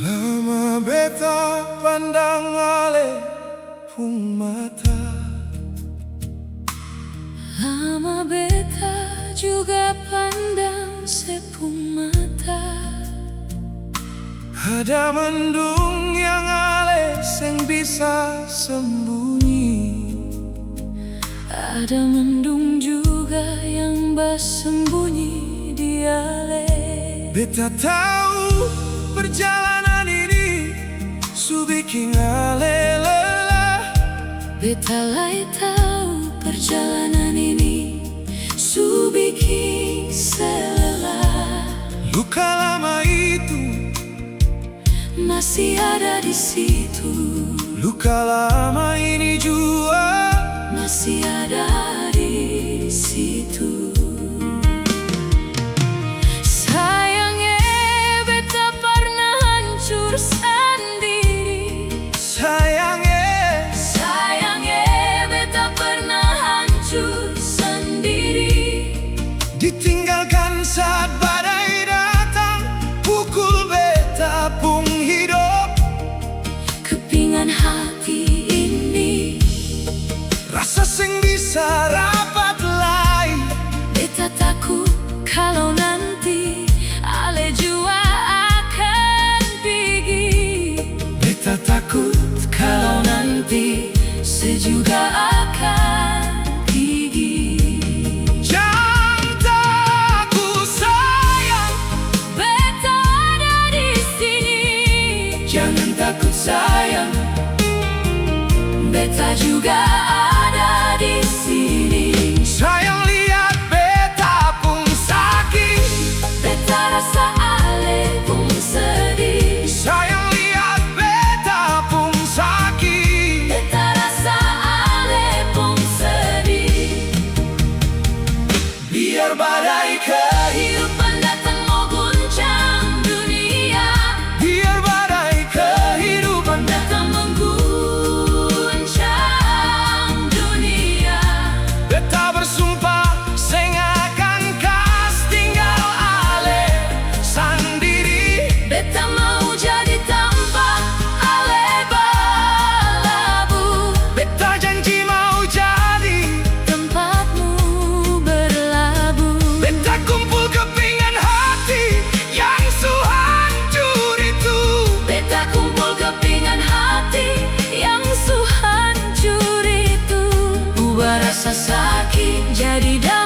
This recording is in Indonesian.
Lama beta pandang ale pung mata, lama beta juga pandang sepung mata. ada mendung yang ale seng bisa sembunyi, Ada mendung juga yang bersembunyi di ale. beta tahu perjalanan ini su bikin ale lelah. Beta lai tahu perjalanan ini su bikin selelah. Luka lama itu Masih ada di situ, luka lama ini juga masih ada di situ. Sayangnya beta pernah hancur sendiri. sayangnya. Sayangnya beta pernah hancur sendiri. Ditinggalkan saat badai datang, pukul beta pung hidup. Kepingan hati ini Rasa seng bisa rapat lagi. beta takut kalau nanti ale jua akan pergi. Beta takut Kalau nanti sejuga akan pergi. jangan takut sayang, Beta ada di sini. jangan takut sayang. Beta juga ada di sini. Sayang lihat beta pun sakit, Beta rasa ale pun sedih. sayang lihat beta pun sakit. Beta rasa ale pun sedih. Biar badai Kehidupan datang mau guncang dunia, biar badai kehidupan datang mengguncang dunia. beta bersumpah seng akan kas tinggal ale sendiri. Beta mau jadi tempat ale berlabuh. Beta janji mau jadi, Tempatmu berlabuh. beta kumpul kepingan hati yang su hancur itu. Beta kumpul kepingan hati yang su hancur itu. Ubah rasa sakit jadi damai.